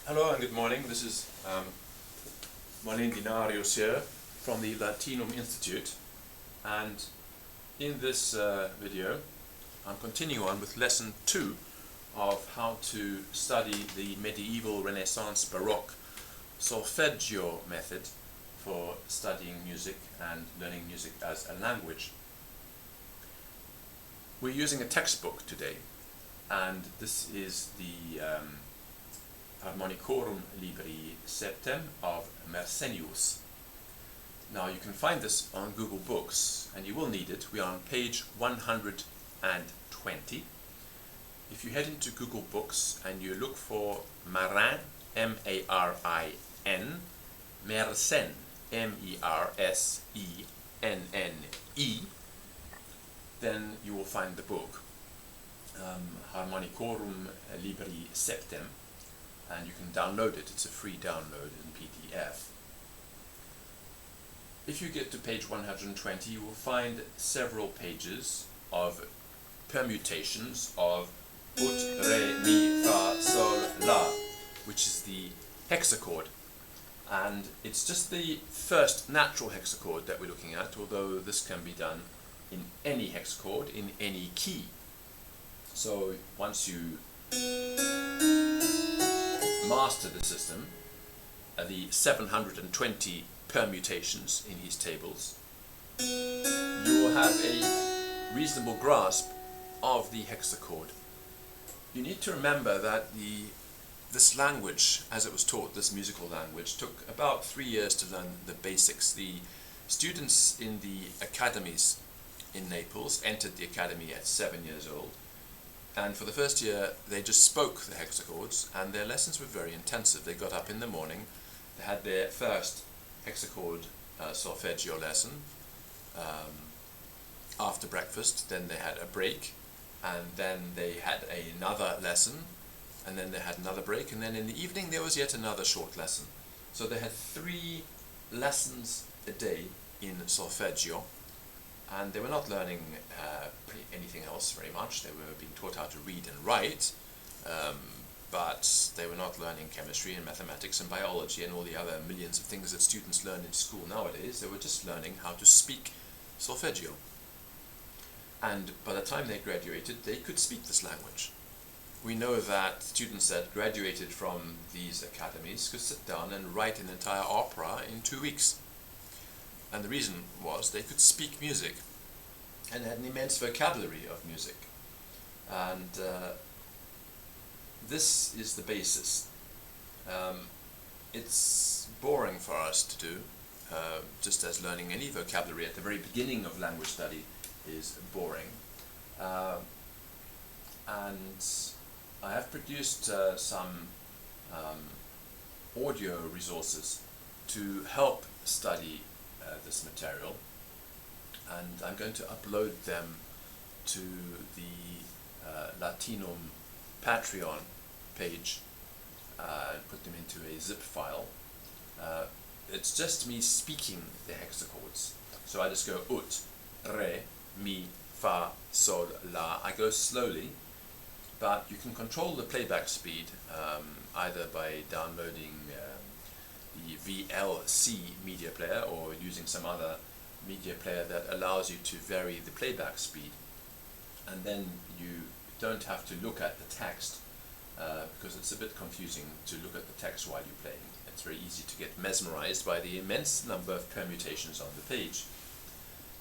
Hello and good morning. This is Marin here from the Latinum Institute, and in this video I'm continuing on with lesson 2 of how to study the medieval Renaissance Baroque solfeggio method for studying music and learning music as a language. We're using a textbook today, and this is the Harmonicorum Libri VII of Mersennius. Now you can find this on Google Books, and you will need it. We are on page 120. If you head into Google Books and you look for Marin, M-A-R-I-N, Mersenne, M-E-R-S-E-N-N-E, then you will find the book, Harmonicorum Libri VII, and you can download it. It's a free download in PDF. If you get to page 120, you will find several pages of permutations of ut, re, mi, fa, sol, la, which is the hexachord. And it's just the first natural hexachord that we're looking at, although this can be done in any hexachord, in any key. So once you master the system, the 720 permutations in his tables, you will have a reasonable grasp of the hexachord. You need to remember that this language, as it was taught, this musical language, took about 3 years to learn the basics. The students in the academies in Naples entered the academy at 7 years old, and for the first year they just spoke the hexachords, and their lessons were very intensive. They got up in the morning, they had their first hexachord solfeggio lesson after breakfast, then they had a break, and then they had another lesson, and then they had another break, and then in the evening there was yet another short lesson. So they had 3 lessons a day in solfeggio, and they were not learning anything else very much. They were being taught how to read and write, but they were not learning chemistry and mathematics and biology and all the other millions of things that students learn in school nowadays. They were just learning how to speak solfeggio. And by the time they graduated, they could speak this language. We know that students that graduated from these academies could sit down and write an entire opera in 2 weeks. And the reason was they could speak music and had an immense vocabulary of music. And this is the basis. It's boring for us to do, just as learning any vocabulary at the very beginning of language study is boring. And I have produced some audio resources to help study this material, and I'm going to upload them to the Latinum Patreon page and put them into a zip file. It's just me speaking the hexachords. So I just go ut, re, mi, fa, sol, la. I go slowly, but you can control the playback speed either by downloading the VLC media player or using some other media player that allows you to vary the playback speed, and then you don't have to look at the text because it's a bit confusing to look at the text while you're playing. It's very easy to get mesmerized by the immense number of permutations on the page.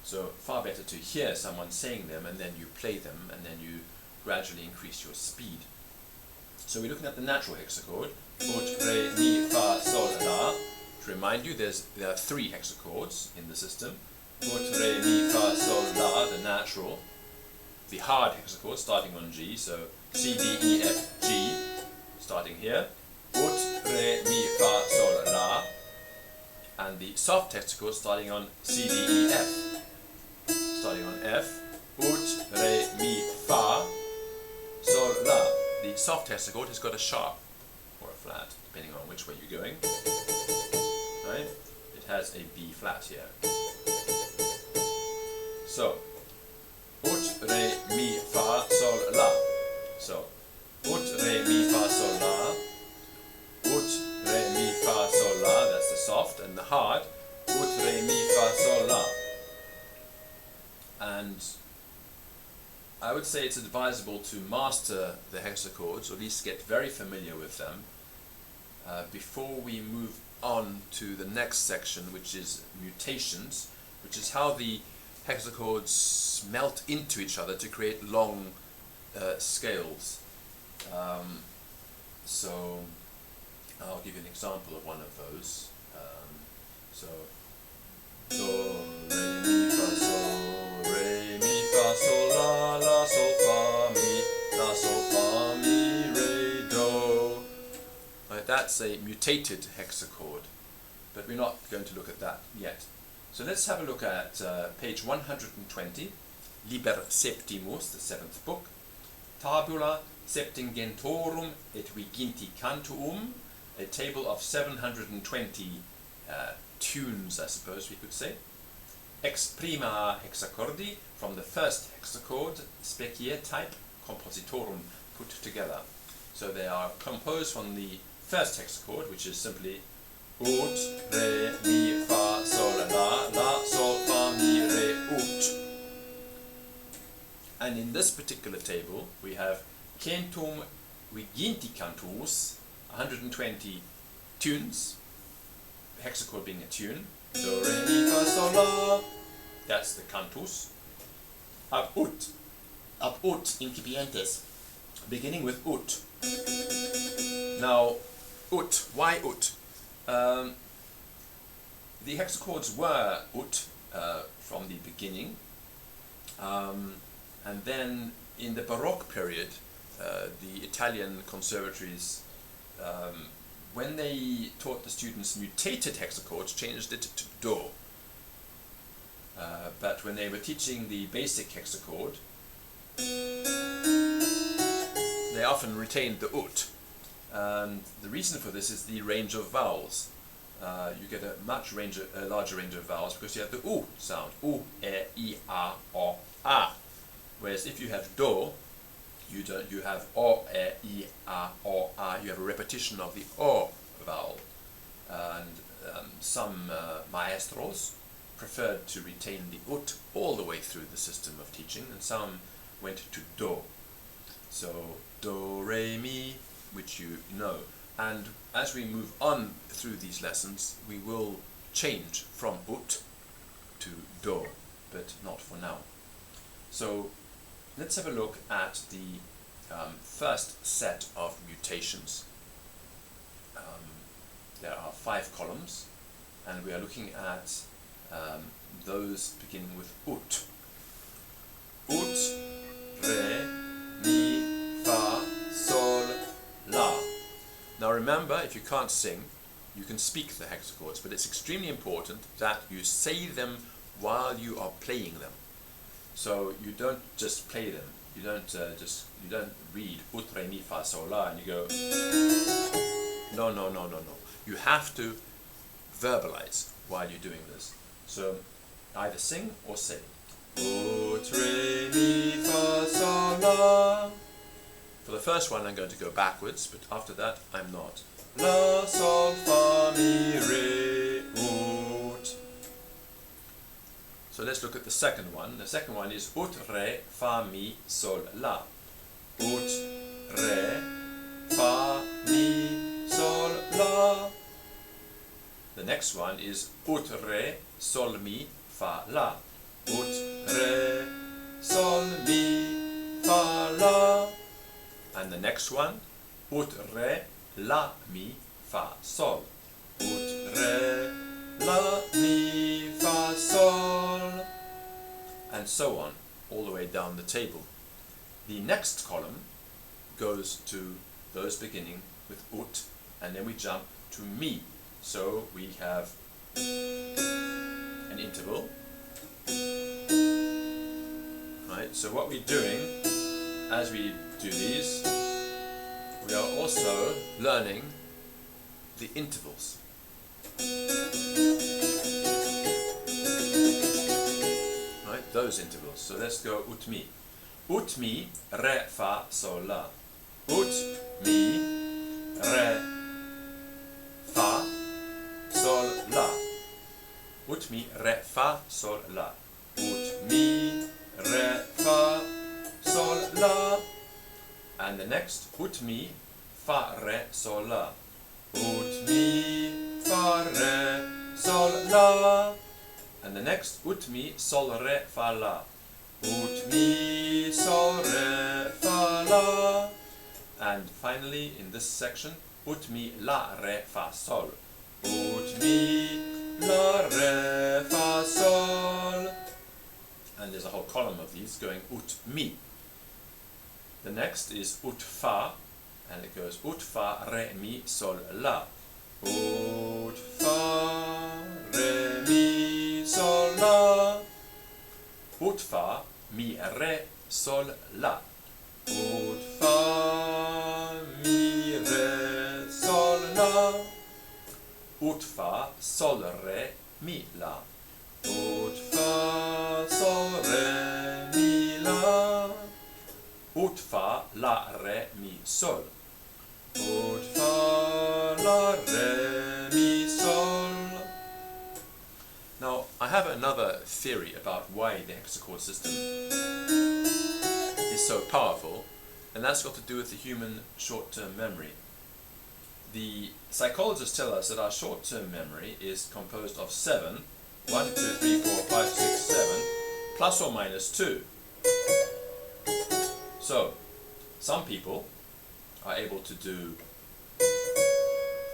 So far better to hear someone saying them and then you play them, and then you gradually increase your speed. So we're looking at the natural hexachord, ut, re, mi, fa, sol, la. To remind you, there are 3 hexachords in the system. Ut, re, mi, fa, sol, la, the natural. The hard hexachord starting on G, so C, D, E, F, G, starting here. Ut, re, mi, fa, sol, la. And the soft hexachord starting on C, D, E, F. Starting on F. Ut, re, mi, fa, sol, la. The soft hexachord has got a sharp or a flat, depending on which way you're going. Right? It has a B flat here. So, ut, re, mi, fa, sol, la. So, ut, re, mi, fa, sol, la. Ut, in the hard, ut, re, mi, fa, sol, la. And I would say it's advisable to master the hexachords, or at least get very familiar with them, before we move on to the next section, which is mutations, which is how the hexachords melt into each other to create long scales. So I'll give you an example of one of those. So do, re, mi, fa, sol, re, mi, fa, sol, la, la, sol, fa, mi, la, sol, fa, mi, re, do. Right, that's a mutated hexachord, but we're not going to look at that yet. So let's have a look at page 120, Liber Septimus, the 7th book, Tabula Septingentorum et Viginti Cantuum, a table of 720 tunes, I suppose we could say. Ex prima hexacordi, from the first hexachord, specie type compositorum, put together. So they are composed from the first hexachord, which is simply ut, re, mi, fa, sol, la, la, sol, fa, mi, re, ut. And in this particular table, we have centum viginti cantus, 120 tunes, hexachord being a tune, do, re, mi, fa, sol, la, that's the cantus, ab ut incipientes, beginning with ut. Now, ut, why ut? The hexachords were ut from the beginning, and then in the Baroque period, the Italian conservatories, when they taught the students mutated hexachords, changed it to do. But when they were teaching the basic hexachord, they often retained the ut. And the reason for this is the range of vowels. You get a larger range of vowels because you have the u sound, u, e, I, a, o, a. Whereas if you have do, you have o, e, I, a, o, a. You have a repetition of the o vowel. And some maestros preferred to retain the ut all the way through the system of teaching, and some went to do. So do, re, mi, which you know. And as we move on through these lessons, we will change from ut to do, but not for now. So let's have a look at the first set of mutations. There are 5 columns, and we are looking at those beginning with ut. Ut, re, mi, fa, sol, la. Now remember, if you can't sing, you can speak the hexachords, but it's extremely important that you say them while you are playing them. So you don't just play them. You don't read ut, re, mi, fa, sol, la, and you go no. You have to verbalize while you're doing this. So either sing or say. Ut, re, mi, fa, sol, la. For the first one I'm going to go backwards, but after that I'm not. La, sol, fa, mi, re, ut. So let's look at the second one. The second one is ut, re, fa, mi, sol, la. Ut, re, fa, mi, sol, la. The next one is ut, re, sol, mi, fa, la. Ut, re, sol, mi, fa, la. And the next one, ut, re, la, mi, fa, sol. Ut, re, la, mi, fa, sol. And so on, all the way down the table. The next column goes to those beginning with ut, and then we jump to mi. So we have an interval. Right, so what we're doing as we do these, we are also learning the intervals. Right, those intervals. So let's go ut mi. Ut mi, re, fa, sol, la. Ut mi, re, fa, sol, la. fa, sol, la. Ut, mi, re, fa, sol, la. And the next, ut, mi, fa, re, sol, la. Ut, mi, fa, re, sol, la. And the next, ut, mi, sol, re, fa, la. Ut, mi, sol, re, fa, la. And finally, in this section, ut, mi, la, re, fa, sol. Ut, mi, la, re, fa, sol. And there's a whole column of these going ut, mi. The next is ut, fa, and it goes ut, fa, re, mi, sol, la. Ut, fa, re, mi, sol, la. Ut, fa, mi, re, sol, la. Ut, fa, mi, re, sol, la. Ut, fa, sol, re, mi, la. Ut, fa, sol, re, mi, la. Ut, fa, la, re, mi, sol. Ut, fa, la, re, mi, sol. Now, I have another theory about why the hexachord system is so powerful, and that's got to do with the human short-term memory. The psychologists tell us that our short-term memory is composed of 7, 1, 2, 3, 4, 5, 6, 7, plus or minus 2. So, some people are able to do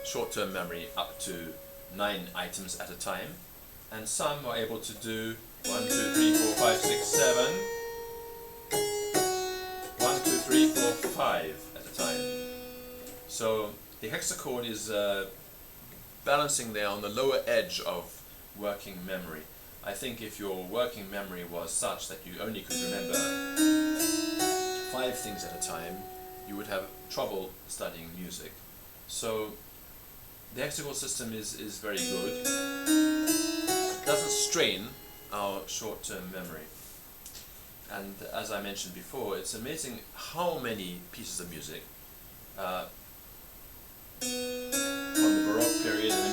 short-term memory up to 9 items at a time, and some are able to do 1, 2, 3, 4, 5, 6, 7, 1, 2, 3, 4, 5 at a time. So the hexachord is balancing there on the lower edge of working memory. I think if your working memory was such that you only could remember 5 things at a time, you would have trouble studying music. So the hexachord system is very good. It doesn't strain our short-term memory. And as I mentioned before, it's amazing how many pieces of music from the Baroque period and the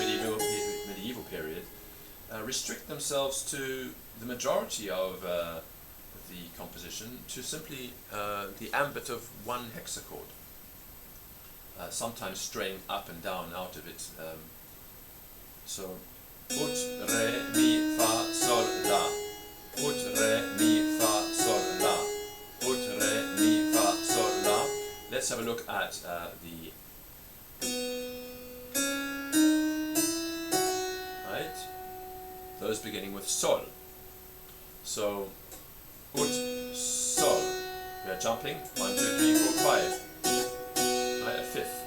medieval period restrict themselves to the majority of the composition to simply the ambit of one hexachord, sometimes straying up and down out of it. So, ut, re, mi, fa, sol, la. Ut, re, mi, fa, sol, la. Ut, re, mi, fa, sol, la. Let's have a look at those beginning with sol. So, ut, sol. We are jumping 1, 2, 3, 4, 5. Right, a fifth.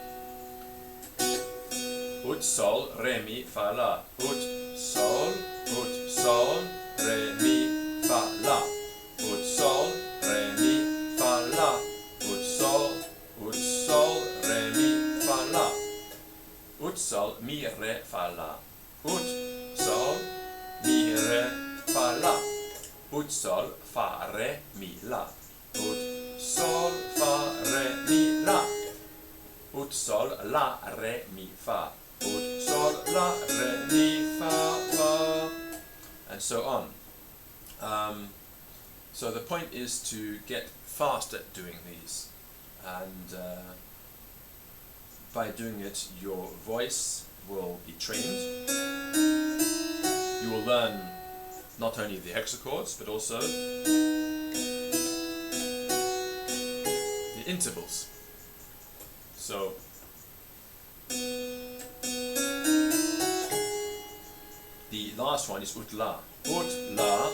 Ut, sol, re, mi, fa, la. Ut, sol, re, mi, fa, la. Ut, sol, re, mi, fa, la. Ut, sol, re, mi, fa, la. Ut, sol, mi, re, fa, la. Ut, sol, mi, re, fa, la. Ut, sol, fa, re, mi, la. Ut, sol, fa, re, mi, la. Ut, sol, la, re, mi, fa. Ut, sol, la, re, mi, fa, fa. And so on. So the point is to get fast at doing these. And by doing it, your voice will be trained. You will learn not only the hexachords, but also the intervals. So, the last one is ut la. Ut la,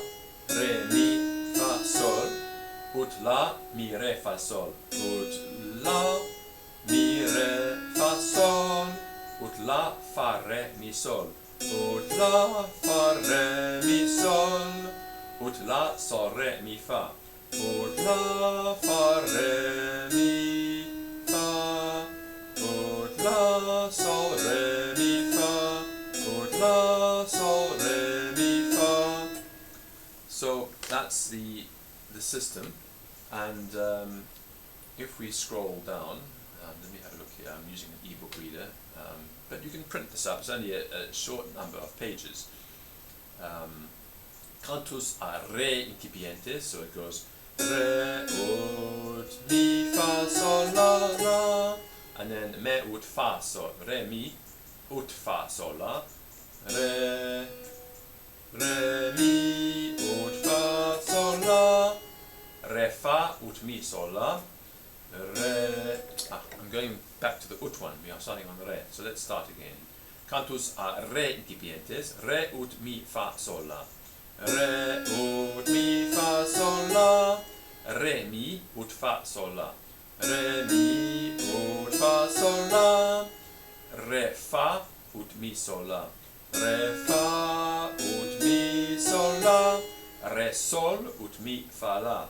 re, mi, fa, sol. Ut la, mi, re, fa, sol. Ut la, mi, re, fa, sol. Ut la, fa, re, mi, sol. Ut la, fa, re, mi, sol. Ut la, sol, re, mi, fa. Ut la, fa, re, mi, fa. Ut la, sol, re, mi, fa. Ut la, sol, re, mi, fa. So that's the system, and if we scroll down, let me have a look here. I'm using an ebook reader, but you can print this up. It's only a short number of pages. Cantus are re incipientes, so it goes re, ut, mi, fa, sol, la, la, and then me, ut, fa, sol, re, mi, ut, fa, sol, la, re, re, mi, ut, fa, sol, la, re, fa, ut, mi, sol, la, re. I'm going back to the ut one. We are starting on the re, so let's start again. Cantus a re incipientes, re, ut, mi, fa, sol, la, re, ut, mi, fa, sol, la, re, mi, ut, fa, sol, la, re, mi, ut, fa, sol, la, re, fa, ut, mi, sol, la, re, fa, ut, mi, sol, la, re, sol, ut, mi, fa, la,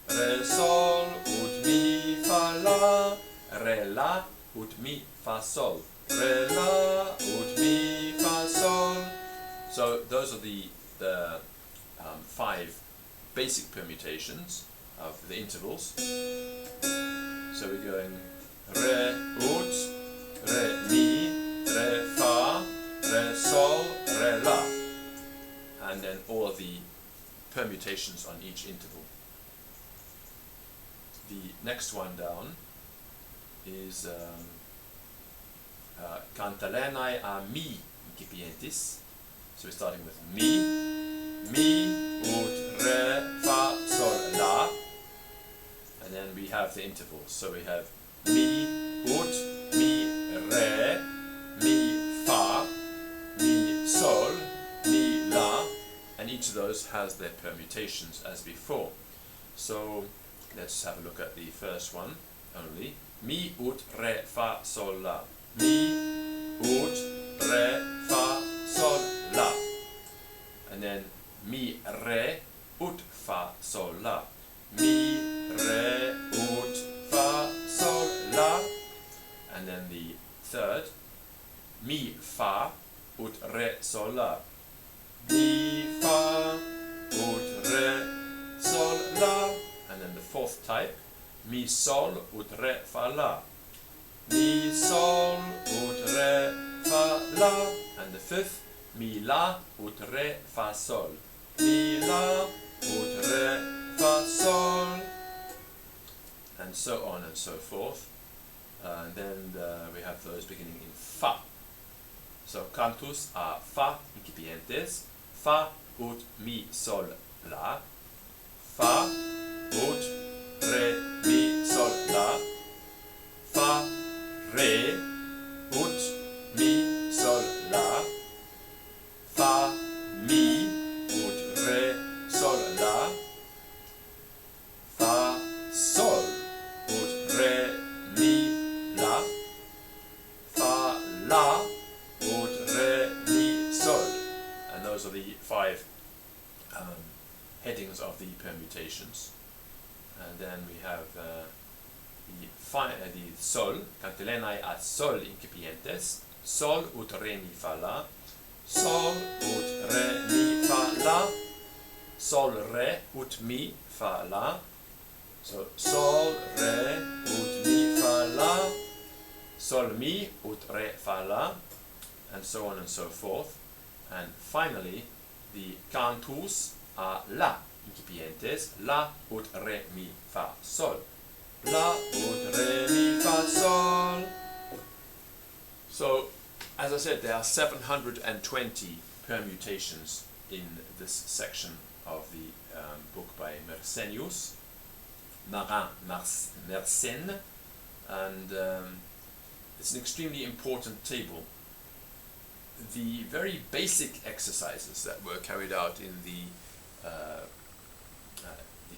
re, sol, ut, mi, fa, la, re, la, ut, mi, fa, sol, re, la, ut, mi, fa, sol. So those are the 5 basic permutations of the intervals. So we're going re, ut, re, mi, re, fa, re, sol, re, la, and then all of the permutations on each interval. The next one down is Cantalenae a mi incipientis. So we're starting with mi, ut, re, fa, sol, la, and then we have the intervals. So we have mi, ut, mi, re, mi, fa, mi, sol, mi, la, and each of those has their permutations as before. So let's have a look at the first one only. Mi, ut, re, fa, sol, la. Mi, ut, re, fa, sol, la. And then mi, re, ut, fa, sol, la. Mi, re, ut, fa, sol, la. And then the third, mi, fa, ut, re, sol, la. Mi, fa, ut, re, sol, la. And then the fourth type, mi, sol, ut, re, fa, la. Mi, sol, ut, re, fa, la. And the fifth, mi, la, ut, re, fa, sol. Mi, la, ut, re, fa, sol. And so on and so forth. And then we have those beginning in fa. So cantus a fa incipientes, fa, ut, mi, sol, la. Fa, ut, re, mi, sol, la. Fa, re, ut, mi, sol, la. Fa, mi, ut, re, sol, la. Fa, sol, ut, re, mi, la. Fa, la, ut, re, mi, sol. And those are the 5 headings of the permutations. And then we have the sol, Cantalenae a sol incipientes, sol, ut, re, mi, fa, la, sol, ut, re, mi, fa, la, sol, re, ut, mi, fa, la, so sol, re, ut, mi, fa, la, sol, mi, ut, re, fa, la, and so on and so forth. And finally, the cantus a la incipientes, la, ut, re, mi, fa, sol. La, ut, re, mi, fa, sol. So, as I said, there are 720 permutations in this section of the book by Mersennius, Marin Mersenne, and it's an extremely important table. The very basic exercises that were carried out in the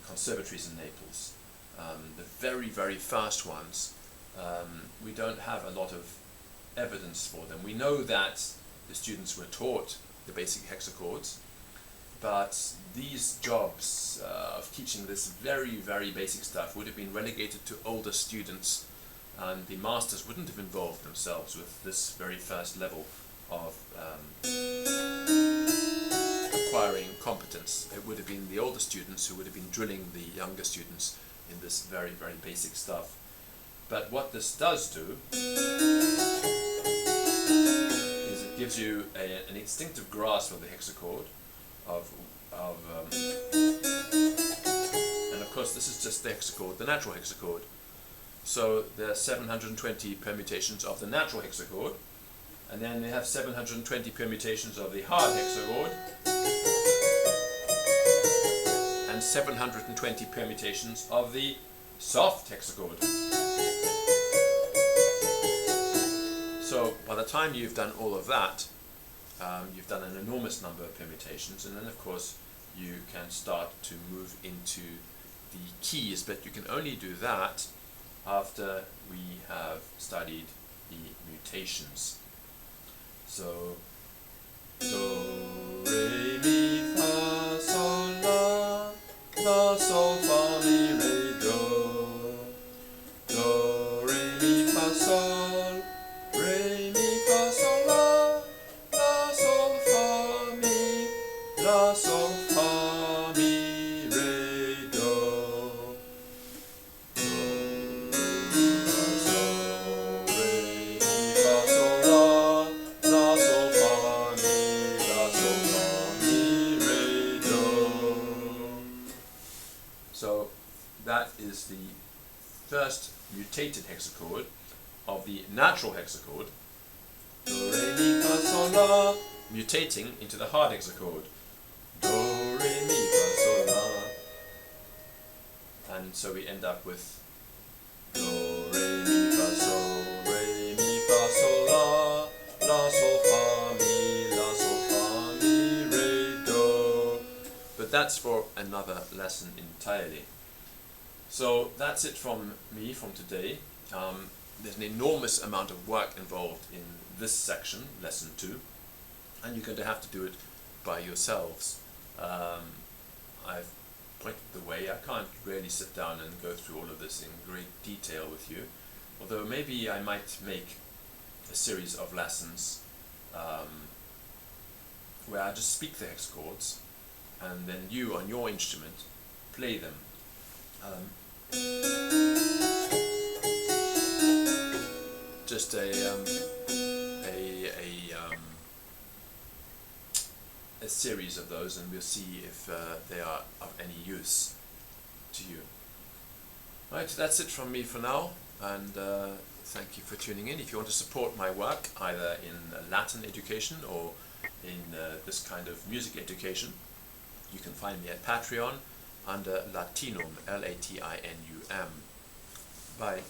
conservatories in Naples, the very, very first ones, we don't have a lot of evidence for them. We know that the students were taught the basic hexachords, but these jobs of teaching this very, very basic stuff would have been relegated to older students, and the masters wouldn't have involved themselves with this very first level of acquiring competence. It would have been the older students who would have been drilling the younger students in this very, very basic stuff. But what this does do is it gives you an instinctive grasp of the hexachord, and of course this is just the hexachord, the natural hexachord. So there are 720 permutations of the natural hexachord, and then they have 720 permutations of the hard hexachord, and 720 permutations of the soft hexachord. So by the time you've done all of that, you've done an enormous number of permutations, and then of course you can start to move into the keys, but you can only do that after we have studied the mutations. So do, re, mi, fa, sol, la, sol, fa, mi, re, do, re, mi, fa, sol, re, mi, fa, sol, la, sol, fa, mi, la, sol, fa, mi, re, do. So that is the first mutated hexachord of the natural hexachord, do, re, mi, fa, sol, la, mutating into the hard hexachord, do, re, mi, fa, sol, la, and so we end up with do, re, mi, fa, sol, re, mi, fa, sol, la, sol, fa, mi, re, do. But that's for another lesson entirely. So that's it from me from today. There's an enormous amount of work involved in this section, lesson 2, and you're going to have to do it by yourselves. I've pointed the way. I can't really sit down and go through all of this in great detail with you, although maybe I might make a series of lessons where I just speak the hexachords and then you on your instrument play them. Just a series of those, and we'll see if they are of any use to you. Right, that's it from me for now, and thank you for tuning in. If you want to support my work, either in Latin education or in this kind of music education, you can find me at Patreon under Latinum, Latinum. Bye.